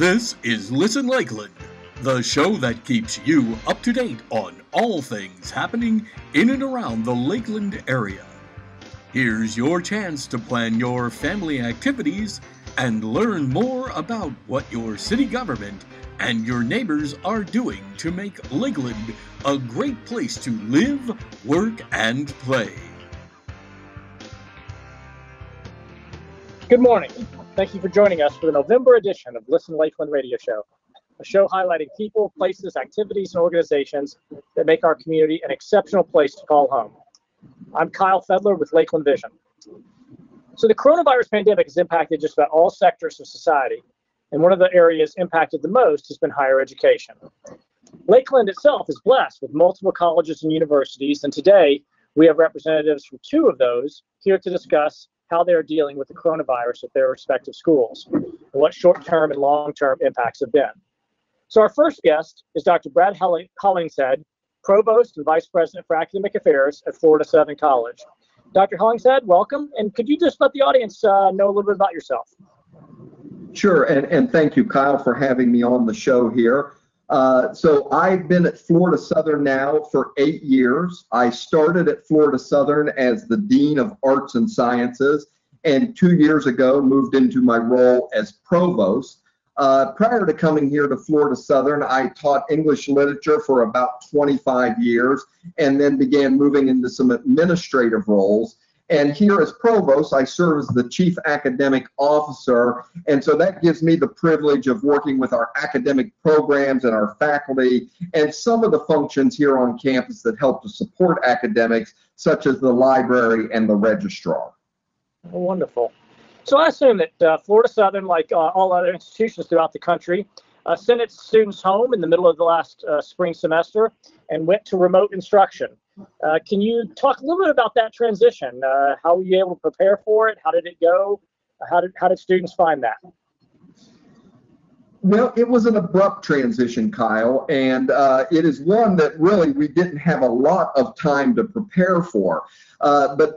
This is Listen Lakeland, the show that keeps you up to date on all things happening in and around the Lakeland area. Here's your chance to plan your family activities and learn more about what your city government and your neighbors are doing to make Lakeland a great place to live, work, and play. Good morning. Thank you for joining us for the November edition of Listen Lakeland Radio Show, a show highlighting people, places, activities, and organizations that make our community an exceptional place to call home. I'm Kyle Fedler with Lakeland Vision. So the coronavirus pandemic has impacted just about all sectors of society, and one of the areas impacted the most has been higher education. Lakeland itself is blessed with multiple colleges and universities, and today we have representatives from two of those here to discuss how they are dealing with the coronavirus at their respective schools, and what short-term and long-term impacts have been. So our first guest is Dr. Brad Hollingshead, Provost and Vice President for Academic Affairs at Florida Southern College. Dr. Hollingshead, welcome, and could you just let the audience know a little bit about yourself? Sure, and thank you, Kyle, for having me on the show here. So I've been at Florida Southern now for 8 years. I started at Florida Southern as the Dean of Arts and Sciences, and 2 years ago moved into my role as Provost. Prior to coming here to Florida Southern, I taught English literature for about 25 years, and then began moving into some administrative roles. And here as Provost, I serve as the Chief Academic Officer, and so that gives me the privilege of working with our academic programs and our faculty and some of the functions here on campus that help to support academics, such as the library and the registrar. Wonderful. So I assume that Florida Southern, like all other institutions throughout the country, sent its students home in the middle of the last spring semester and went to remote instruction. Can you talk a little bit about that transition? How were you able to prepare for it? How did it go? How did students find that? Well, it was an abrupt transition, Kyle, and it is one that really we didn't have a lot of time to prepare for. But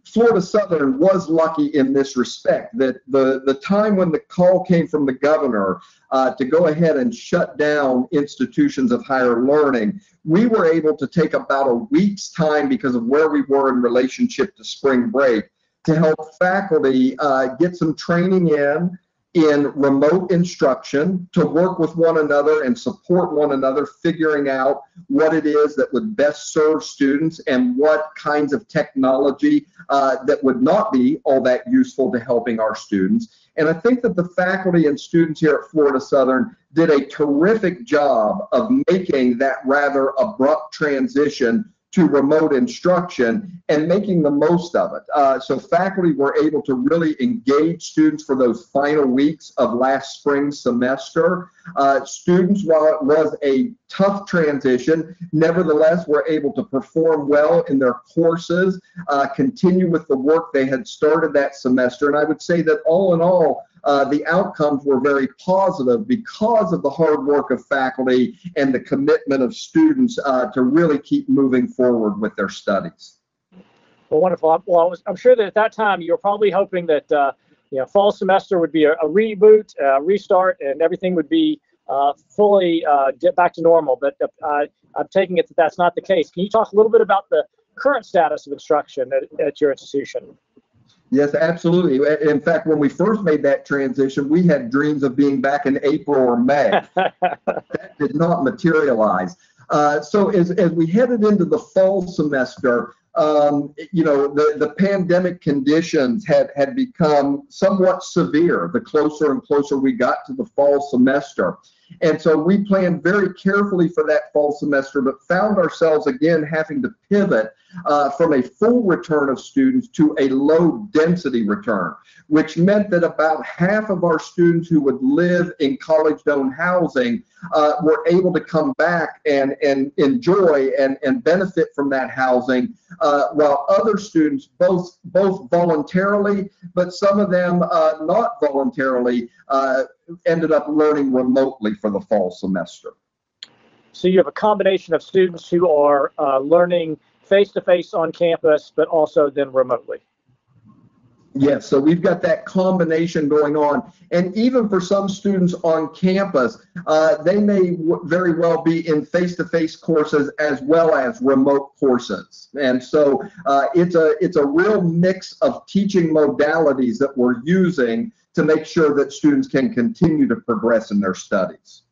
Florida Southern was lucky in this respect, that the time when the call came from the governor to go ahead and shut down institutions of higher learning, we were able to take about a week's time because of where we were in relationship to spring break to help faculty get some training in remote instruction, to work with one another and support one another, figuring out what it is that would best serve students and what kinds of technology that would not be all that useful to helping our students. And I think that the faculty and students here at Florida Southern did a terrific job of making that rather abrupt transition to remote instruction and making the most of it. So faculty were able to really engage students for those final weeks of last spring semester. Students, while it was a tough transition, nevertheless were able to perform well in their courses, continue with the work they had started that semester. And I would say that all in all, the outcomes were very positive because of the hard work of faculty and the commitment of students to really keep moving forward with their studies. Well, wonderful. Well, I'm sure that at that time you were probably hoping that fall semester would be a reboot, restart, and everything would be fully get back to normal. But I'm taking it that that's not the case. Can you talk a little bit about the current status of instruction at your institution? Yes, absolutely. In fact, when we first made that transition, we had dreams of being back in April or May. That did not materialize. So as we headed into the fall semester, the pandemic conditions had become somewhat severe the closer and closer we got to the fall semester. And so we planned very carefully for that fall semester, but found ourselves again having to pivot from a full return of students to a low density return, which meant that about half of our students who would live in college-owned housing were able to come back and enjoy and benefit from that housing, while other students, both voluntarily, but some of them not voluntarily, ended up learning remotely for the fall semester. So you have a combination of students who are learning face-to-face on campus, but also then remotely. Yes, so we've got that combination going on. And even for some students on campus, they may very well be in face-to-face courses as well as remote courses. And so it's a real mix of teaching modalities that we're using to make sure that students can continue to progress in their studies.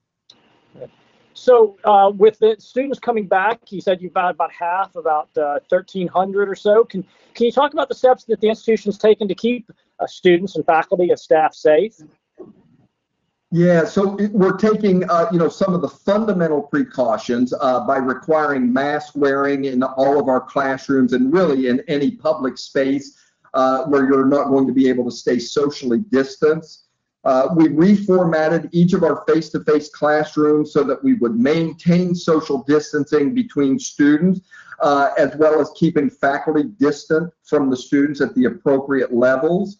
So with the students coming back, you said you've got about half, about 1,300 or so. Can you talk about the steps that the institution's taken to keep students and faculty and staff safe? Yeah, so we're taking, some of the fundamental precautions by requiring mask wearing in all of our classrooms and really in any public space where you're not going to be able to stay socially distanced. We reformatted each of our face-to-face classrooms so that we would maintain social distancing between students, as well as keeping faculty distant from the students at the appropriate levels.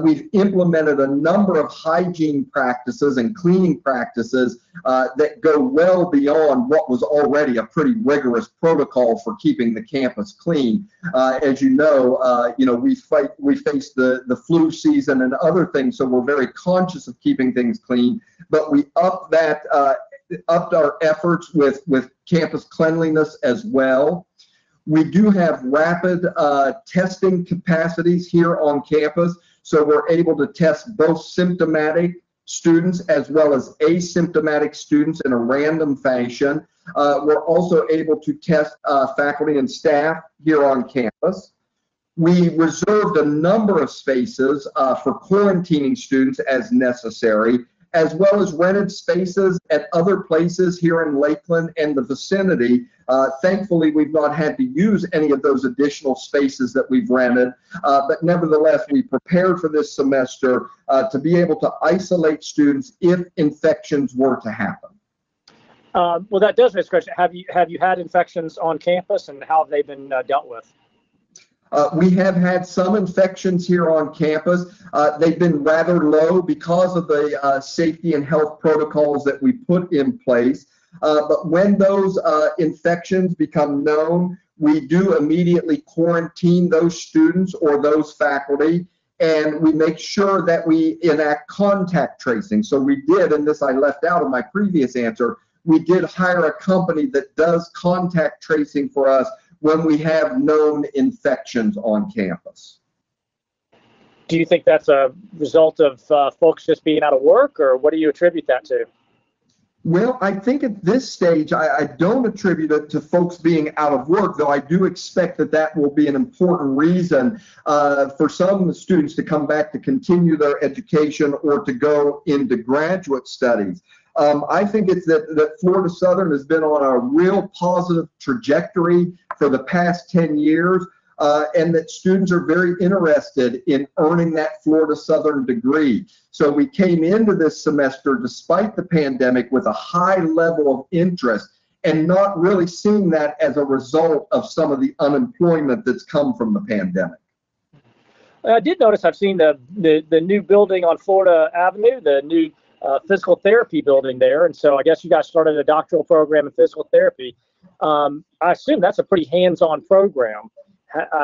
We've implemented a number of hygiene practices and cleaning practices that go well beyond what was already a pretty rigorous protocol for keeping the campus clean. As you know, we face the flu season and other things, so we're very conscious of keeping things clean. But we upped our efforts with campus cleanliness as well. We do have rapid testing capacities here on campus. So we're able to test both symptomatic students as well as asymptomatic students in a random fashion. We're also able to test faculty and staff here on campus. We reserved a number of spaces for quarantining students as necessary, as well as rented spaces at other places here in Lakeland and the vicinity. Thankfully, we've not had to use any of those additional spaces that we've rented, but nevertheless, we prepared for this semester to be able to isolate students if infections were to happen. Well, that does raise a question. Have you had infections on campus, and how have they been dealt with? We have had some infections here on campus. They've been rather low because of the safety and health protocols that we put in place. But when those infections become known, we do immediately quarantine those students or those faculty, and we make sure that we enact contact tracing. So we did, and this I left out of my previous answer, we did hire a company that does contact tracing for us when we have known infections on campus. Do you think that's a result of folks just being out of work, or what do you attribute that to? Well, I think at this stage, I don't attribute it to folks being out of work, though I do expect that will be an important reason for some students to come back to continue their education or to go into graduate studies. I think it's that Florida Southern has been on a real positive trajectory for the past 10 years, and that students are very interested in earning that Florida Southern degree. So we came into this semester, despite the pandemic, with a high level of interest and not really seeing that as a result of some of the unemployment that's come from the pandemic. I did notice I've seen the new building on Florida Avenue, the new physical therapy building there. And so I guess you guys started a doctoral program in physical therapy. I assume that's a pretty hands-on program.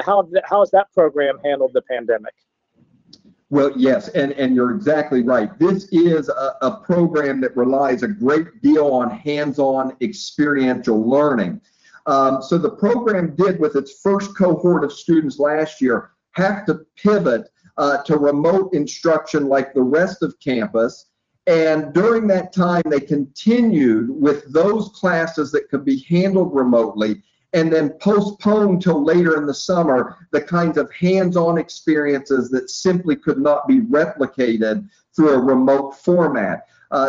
How has that program handled the pandemic? Well, yes, and you're exactly right. This is a program that relies a great deal on hands-on experiential learning. So the program did, with its first cohort of students last year, have to pivot to remote instruction like the rest of campus. And during that time, they continued with those classes that could be handled remotely, and then postponed till later in the summer the kinds of hands-on experiences that simply could not be replicated through a remote format.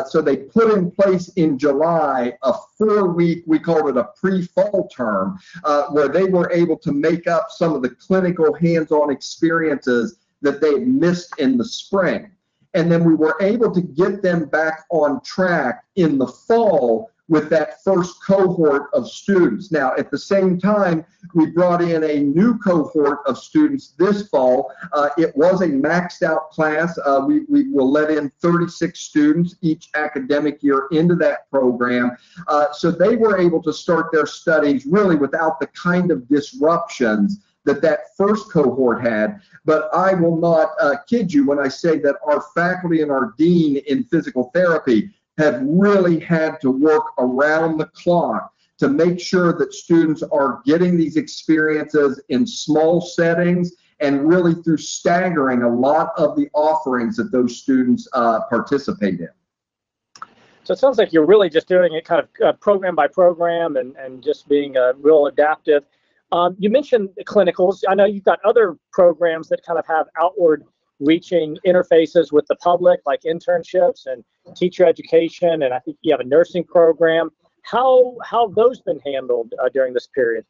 So they put in place in July a 4-week, we called it a pre-fall term, where they were able to make up some of the clinical hands-on experiences that they missed in the spring. And then we were able to get them back on track in the fall with that first cohort of students. Now, at the same time, we brought in a new cohort of students this fall. It was a maxed out class. We will let in 36 students each academic year into that program. So they were able to start their studies really without the kind of disruptions that that first cohort had. But I will not kid you when I say that our faculty and our dean in physical therapy have really had to work around the clock to make sure that students are getting these experiences in small settings and really through staggering a lot of the offerings that those students participate in. So it sounds like you're really just doing it kind of program by program and just being real adaptive. You mentioned the clinicals. I know you've got other programs that kind of have outward reaching interfaces with the public, like internships and teacher education, and I think you have a nursing program. How have those been handled during this period?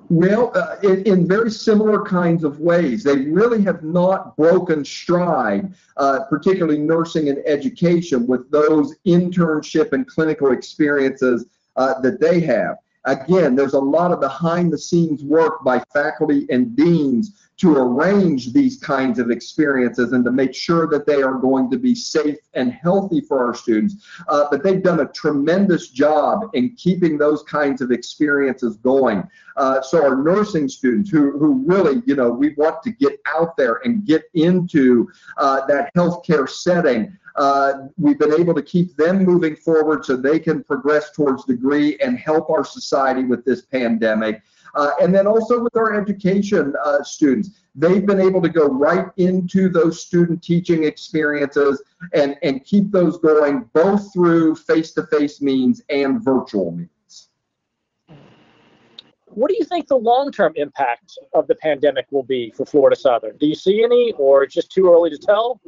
Well, in very similar kinds of ways. They really have not broken stride, particularly nursing and education, with those internship and clinical experiences that they have. Again, there's a lot of behind the scenes work by faculty and deans to arrange these kinds of experiences and to make sure that they are going to be safe and healthy for our students. But they've done a tremendous job in keeping those kinds of experiences going. So our nursing students who really, we want to get out there and get into that healthcare setting, we've been able to keep them moving forward so they can progress towards degree and help our society with this pandemic. And then also with our education students, they've been able to go right into those student teaching experiences and keep those going both through face-to-face means and virtual means. What do you think the long-term impact of the pandemic will be for Florida Southern? Do you see any, or it's just too early to tell?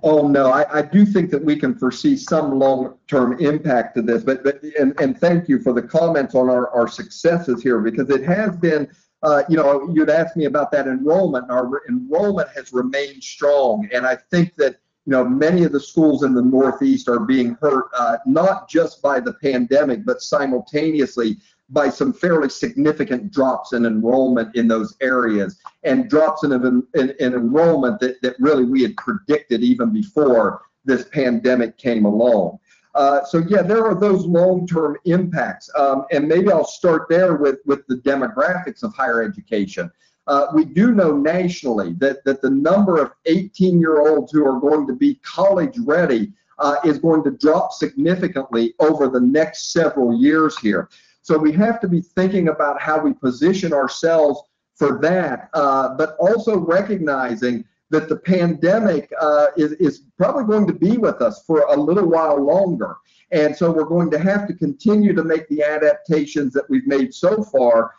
Oh no, I do think that we can foresee some long-term impact to this, and thank you for the comments on our successes here, because it has been, you'd asked me about that enrollment, and our enrollment has remained strong, and I think that many of the schools in the Northeast are being hurt not just by the pandemic, but simultaneously by some fairly significant drops in enrollment in those areas, and drops in enrollment that really we had predicted even before this pandemic came along. So yeah, there are those long-term impacts, and maybe I'll start there with the demographics of higher education. We do know nationally that the number of 18-year-olds who are going to be college ready is going to drop significantly over the next several years here. So we have to be thinking about how we position ourselves for that, but also recognizing that the pandemic is probably going to be with us for a little while longer. And so we're going to have to continue to make the adaptations that we've made so far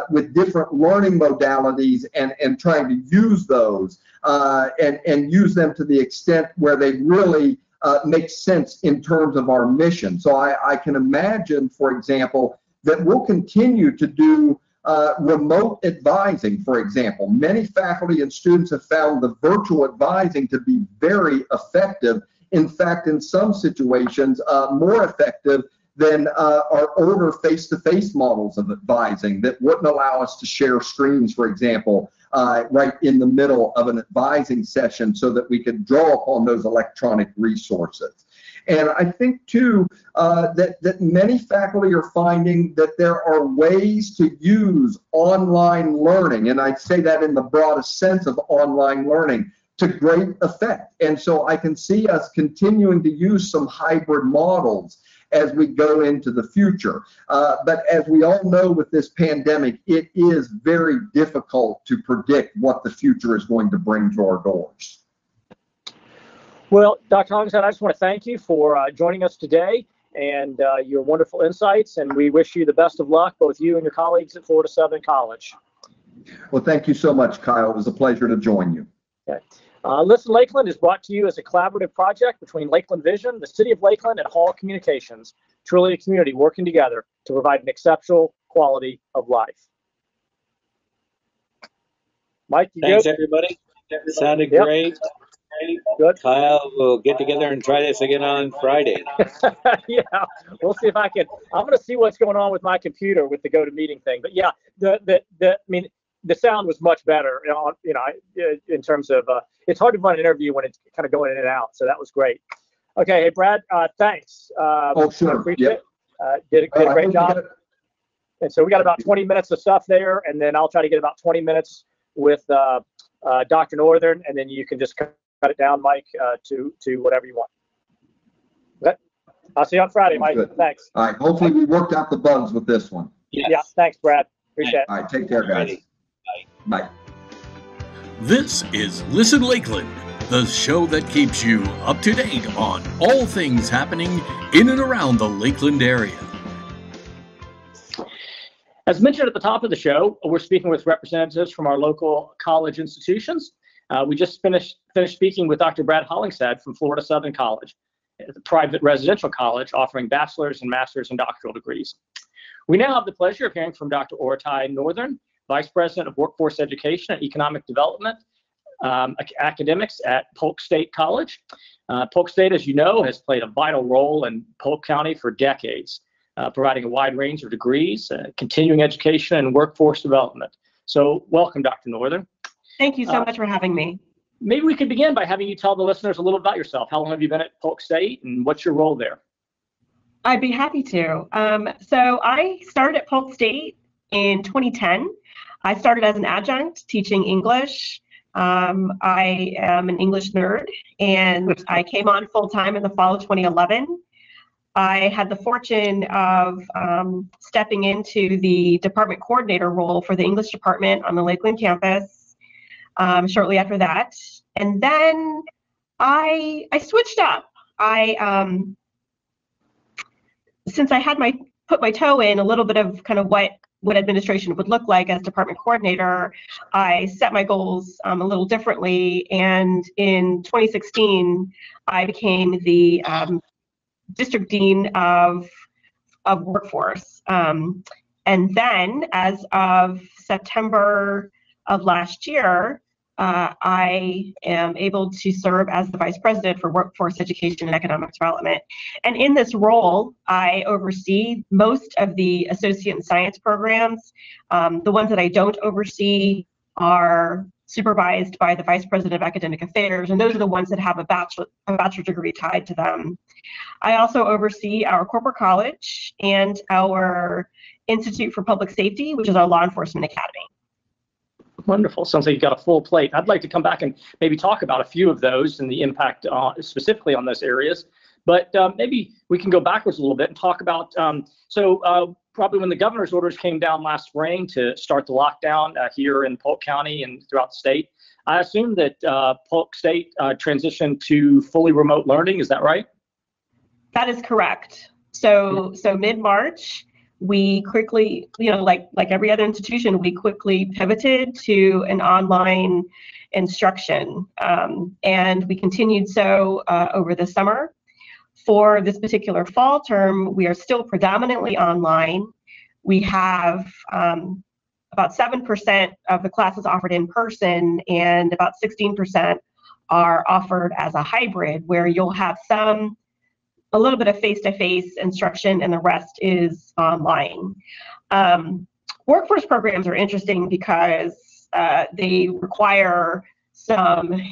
with different learning modalities and trying to use those and use them to the extent where they really make sense in terms of our mission. So I can imagine, for example, that we'll continue to do remote advising, for example. Many faculty and students have found the virtual advising to be very effective. In fact, in some situations, more effective than our older face-to-face models of advising that wouldn't allow us to share screens, for example, right in the middle of an advising session so that we could draw upon those electronic resources. And I think, too, that many faculty are finding that there are ways to use online learning, and I'd say that in the broadest sense of online learning, to great effect. And so I can see us continuing to use some hybrid models as we go into the future. But as we all know with this pandemic, it is very difficult to predict what the future is going to bring to our doors. Well, Dr. Hollingshead, I just want to thank you for joining us today and your wonderful insights, and we wish you the best of luck, both you and your colleagues at Florida Southern College. Well, thank you so much, Kyle. It was a pleasure to join you. Okay. Listen Lakeland is brought to you as a collaborative project between Lakeland Vision, the City of Lakeland, and Hall Communications, truly a community working together to provide an exceptional quality of life. Mike, you Thanks, good? everybody. Sounded great. Good. Kyle, we'll get together and try this again on Friday. Yeah, we'll see if I can. I'm going to see what's going on with my computer with the GoToMeeting thing. But yeah, the sound was much better. In terms of it's hard to run an interview when it's kind of going in and out. So that was great. Okay, hey Brad, thanks. Oh, sure. I appreciate it. Did a great job. And so we got about 20 minutes of stuff there, and then I'll try to get about 20 minutes with Dr. Northern, and then you can just cut it down, Mike, to whatever you want. Okay. I'll see you on Friday, Mike. Good. Thanks. All right. Hopefully we worked out the bugs with this one. Yes. Yeah. Thanks, Brad. Appreciate it. All right. Take care, guys. Bye. This is Listen Lakeland, the show that keeps you up to date on all things happening in and around the Lakeland area. As mentioned at the top of the show, we're speaking with representatives from our local college institutions. We just finished speaking with Dr. Brad Hollingshead from Florida Southern College, a private residential college offering bachelor's and master's and doctoral degrees. We now have the pleasure of hearing from Dr. Orathai Northern, Vice President of Workforce Education and Economic Development Academics at Polk State College. Polk State, as you know, has played a vital role in Polk County for decades, providing a wide range of degrees, continuing education, and workforce development. So welcome, Dr. Northern. Thank you so much for having me. Maybe we could begin by having you tell the listeners a little about yourself. How long have you been at Polk State, and what's your role there? I'd be happy to. So I started at Polk State in 2010. I started as an adjunct teaching English. I am an English nerd, and I came on full-time in the fall of 2011. I had the fortune of stepping into the department coordinator role for the English department on the Lakeland campus shortly after that. And then I switched up. Since I had put my toe in a little bit of kind of what administration would look like as department coordinator, I set my goals a little differently. And in 2016, I became the district dean of workforce. And then as of September of last year, I am able to serve as the vice president for workforce education and economic development. And in this role, I oversee most of the associate and science programs. The ones that I don't oversee are supervised by the vice president of academic affairs, and those are the ones that have a bachelor degree tied to them. I also oversee our corporate college and our Institute for Public Safety, which is our law enforcement academy. Wonderful. Sounds like you've got a full plate. I'd like to come back and maybe talk about a few of those and the impact specifically on those areas. But maybe we can go backwards a little bit and talk about, probably when the governor's orders came down last spring to start the lockdown here in Polk County and throughout the state, I assume that Polk State transitioned to fully remote learning. Is that right? That is correct. So mid-March, we quickly, like every other institution, we quickly pivoted to an online instruction, and we continued so over the summer. For this particular fall term, we are still predominantly online. We have about 7% of the classes offered in person, and about 16% are offered as a hybrid, where you'll have a little bit of face-to-face instruction, and the rest is online. Workforce programs are interesting because they require some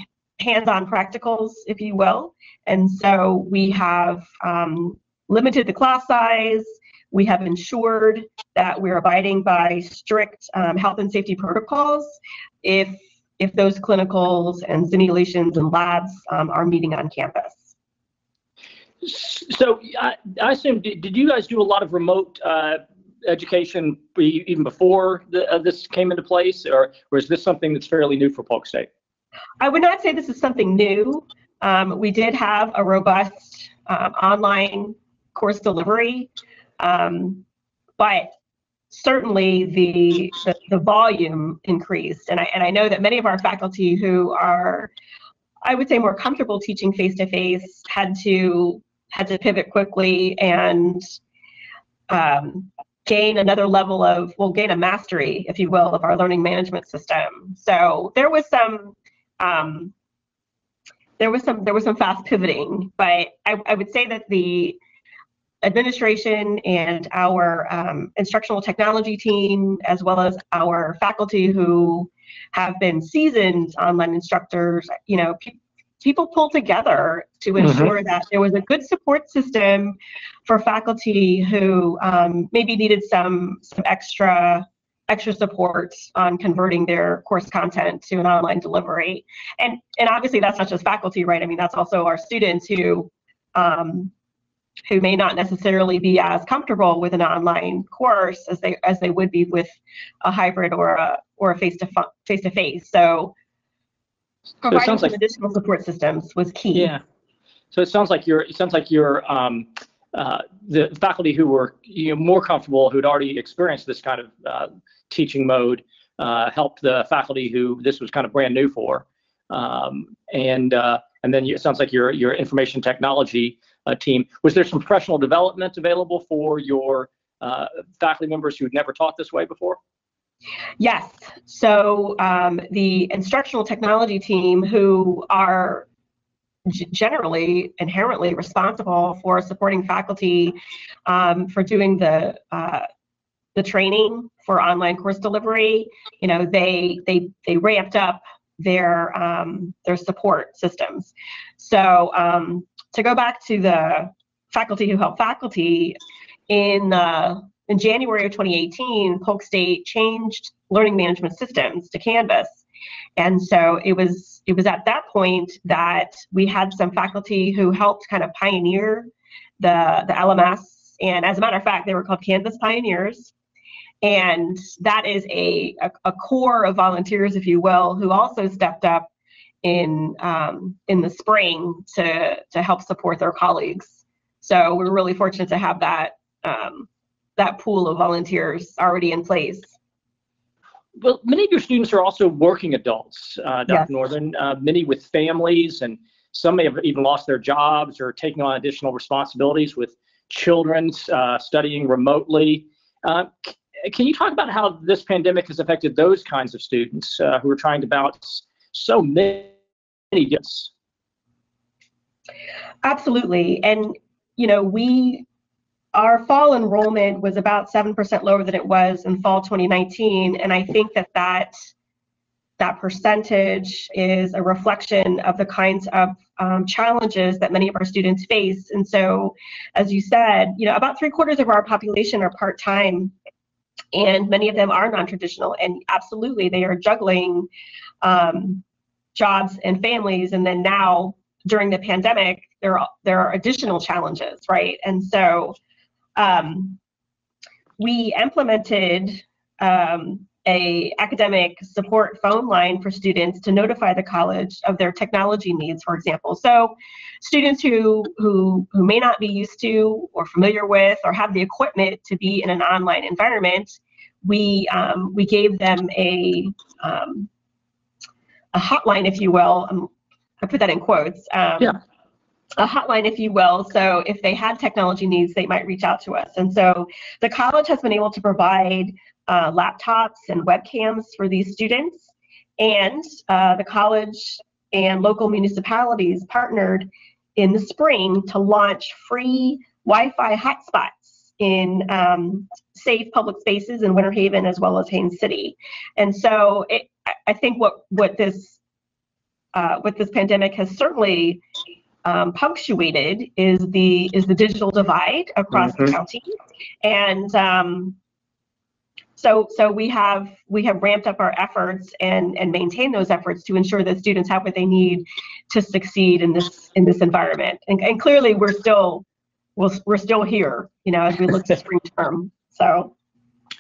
hands-on practicals, if you will. And so we have limited the class size. We have ensured that we're abiding by strict health and safety protocols if those clinicals and simulations and labs are meeting on campus. So I assume, did you guys do a lot of remote education even before this came into place, or is this something that's fairly new for Polk State? I would not say this is something new. We did have a robust online course delivery, but certainly the volume increased, and I know that many of our faculty who are, I would say, more comfortable teaching face-to-face had to pivot quickly and gain another level of, gain a mastery, if you will, of our learning management system. So there was some fast pivoting, but I would say that the administration and our instructional technology team, as well as our faculty who have been seasoned online instructors, people pulled together to ensure that there was a good support system for faculty who maybe needed some extra support on converting their course content to an online delivery. And obviously that's not just faculty, right? I mean, that's also our students who may not necessarily be as comfortable with an online course as they would be with a hybrid or a face-to-face. So providing some additional support systems was key. Yeah. So it sounds like the faculty who were more comfortable, who'd already experienced this kind of teaching mode, helped the faculty who this was kind of brand new for, and then it sounds like your information technology team. Was there some professional development available for your faculty members who'd never taught this way before? Yes. So the instructional technology team, who are generally inherently responsible for supporting faculty for doing the training for online course delivery, they ramped up their support systems. So to go back to the faculty who help faculty, in January of 2018, Polk State changed learning management systems to Canvas. And so it was at that point that we had some faculty who helped kind of pioneer the LMS. And as a matter of fact, they were called Canvas Pioneers. And that is a core of volunteers, if you will, who also stepped up in the spring to help support their colleagues. So we're really fortunate to have that pool of volunteers already in place. Well, many of your students are also working adults, Dr. Yes. Northern, many with families, and some may have even lost their jobs or taking on additional responsibilities with children studying remotely. Can you talk about how this pandemic has affected those kinds of students who are trying to balance so many gifts? Absolutely. And, our fall enrollment was about 7% lower than it was in fall 2019. And I think that percentage is a reflection of the kinds of challenges that many of our students face. And so, as you said, about 3/4 of our population are part-time, and many of them are non-traditional. And absolutely, they are juggling jobs and families. And then now, during the pandemic, there are additional challenges, right? And so we implemented a academic support phone line for students to notify the college of their technology needs, for example. So students who may not be used to or familiar with or have the equipment to be in an online environment, we gave them a hotline, if you will. I put that in quotes. A hotline, if you will. So if they had technology needs, they might reach out to us. And so the college has been able to provide laptops and webcams for these students. And the college and local municipalities partnered in the spring to launch free Wi-Fi hotspots in safe public spaces in Winter Haven as well as Haines City. And so I think what this pandemic has certainly punctuated is the digital divide across the county, and so we have ramped up our efforts and maintained those efforts to ensure that students have what they need to succeed in this environment. And clearly we're still here, as we look to spring term. So.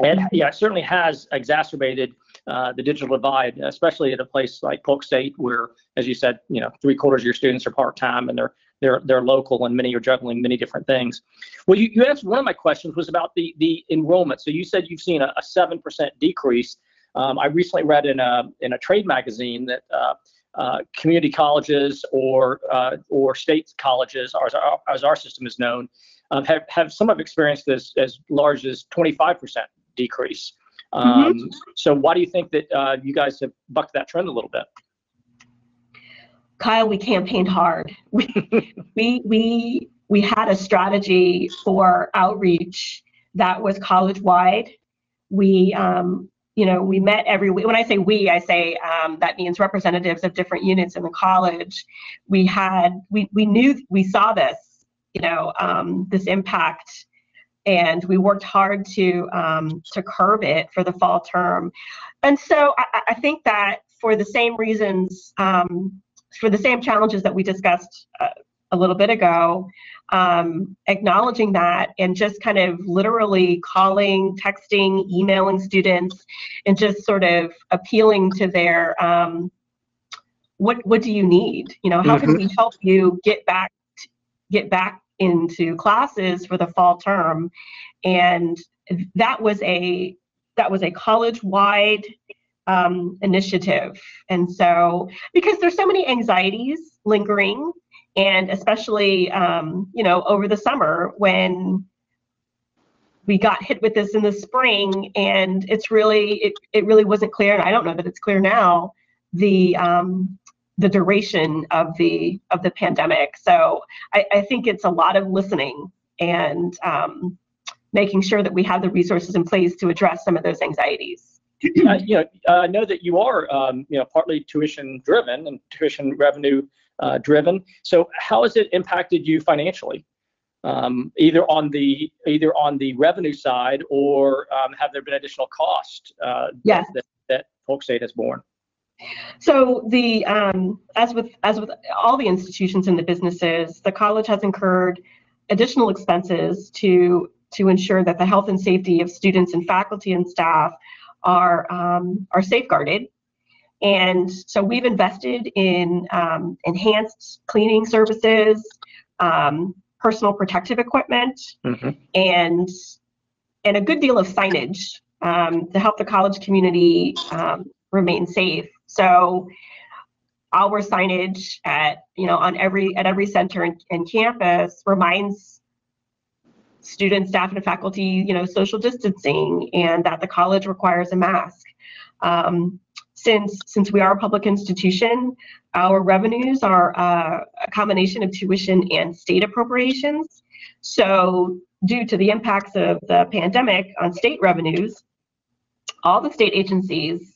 And yeah, it certainly has exacerbated the digital divide, especially at a place like Polk State, where, as you said, 3/4 of your students are part-time and they're local, and many are juggling many different things. Well, you answered one of my questions was about the enrollment. So you said you've seen a 7% decrease. I recently read in a trade magazine that community colleges or state colleges, as our system is known, have some have experienced this as large as 25% decrease. So why do you think that you guys have bucked that trend a little bit? Kyle, we campaigned hard. We had a strategy for outreach that was college-wide. We we met every week. When I say we, I say that means representatives of different units in the college. We knew, we saw this, this impact, and we worked hard to curb it for the fall term. And so I think that for the same reasons, for the same challenges that we discussed a little bit ago, acknowledging that and just kind of literally calling, texting, emailing students, and just sort of appealing to their, what do you need? How can we help you get back into classes for the fall term? And that was a college-wide initiative. And so, because there's so many anxieties lingering, and especially, over the summer when we got hit with this in the spring, and it really wasn't clear, and I don't know that it's clear now, the duration of the pandemic. So I think it's a lot of listening and making sure that we have the resources in place to address some of those anxieties. I know that you are, partly tuition driven and tuition revenue driven. So how has it impacted you financially, either on the revenue side, or have there been additional costs Yes. that Polk State has borne? So the as with all the institutions and the businesses, the college has incurred additional expenses to ensure that the health and safety of students and faculty and staff are safeguarded. And so we've invested in enhanced cleaning services, personal protective equipment, and a good deal of signage to help the college community remain safe. So our signage at every center and campus reminds students, staff, and faculty, social distancing, and that the college requires a mask. Since we are a public institution, our revenues are a combination of tuition and state appropriations. So due to the impacts of the pandemic on state revenues, all the state agencies,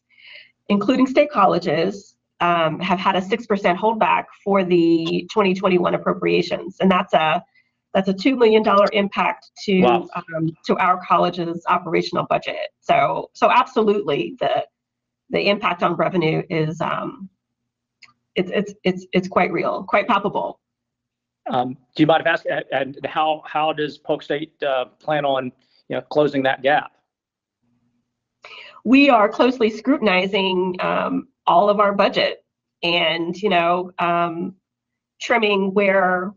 including state colleges, have had a 6% holdback for the 2021 appropriations, and that's a $2 million impact to Wow. To our college's operational budget. So absolutely, the impact on revenue is it's quite real, quite palpable. Do you mind if I ask, and how does Polk State plan on closing that gap? We are closely scrutinizing all of our budget, and trimming where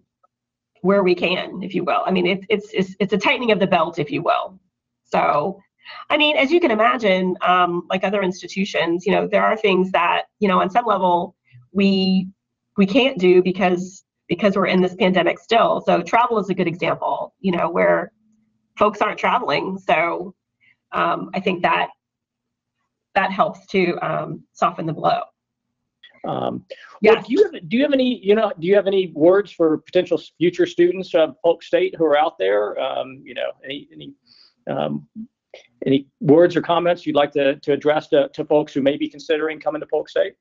we can, if you will. I mean, it's a tightening of the belt, if you will. So, I mean, as you can imagine, like other institutions, there are things that on some level we can't do because we're in this pandemic still. So travel is a good example, where folks aren't traveling. So I think that helps to soften the blow. Yeah. Do you have any words for potential future students of Polk State who are out there? Any words or comments you'd like to address to folks who may be considering coming to Polk State?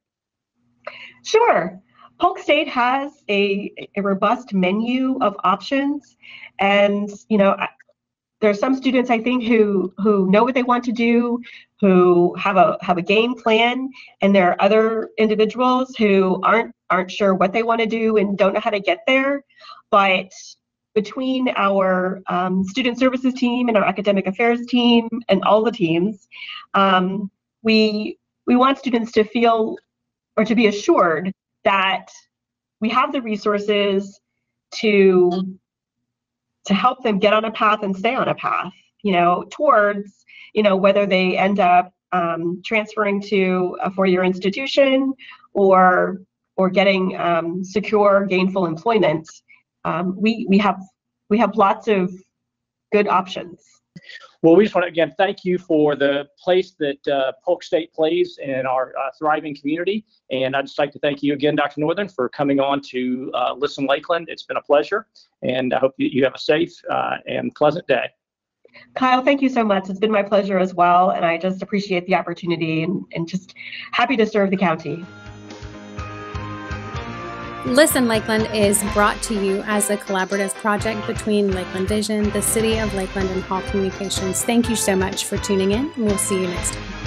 Sure. Polk State has a robust menu of options, and there are some students, I think, who know what they want to do, who have a game plan, and there are other individuals who aren't sure what they want to do and don't know how to get there. But between our student services team and our academic affairs team and all the teams, we want students to feel or to be assured that we have the resources to help them get on a path and stay on a path, towards, whether they end up transferring to a four-year institution or getting secure, gainful employment. We have lots of good options. Well, we just want to, again, thank you for the place that Polk State plays in our thriving community. And I'd just like to thank you again, Dr. Northern, for coming on to Listen Lakeland. It's been a pleasure, and I hope you have a safe and pleasant day. Kyle, thank you so much. It's been my pleasure as well, and I just appreciate the opportunity and just happy to serve the county. Listen Lakeland is brought to you as a collaborative project between Lakeland Vision, the City of Lakeland, and Hall Communications. Thank you so much for tuning in, and we'll see you next time.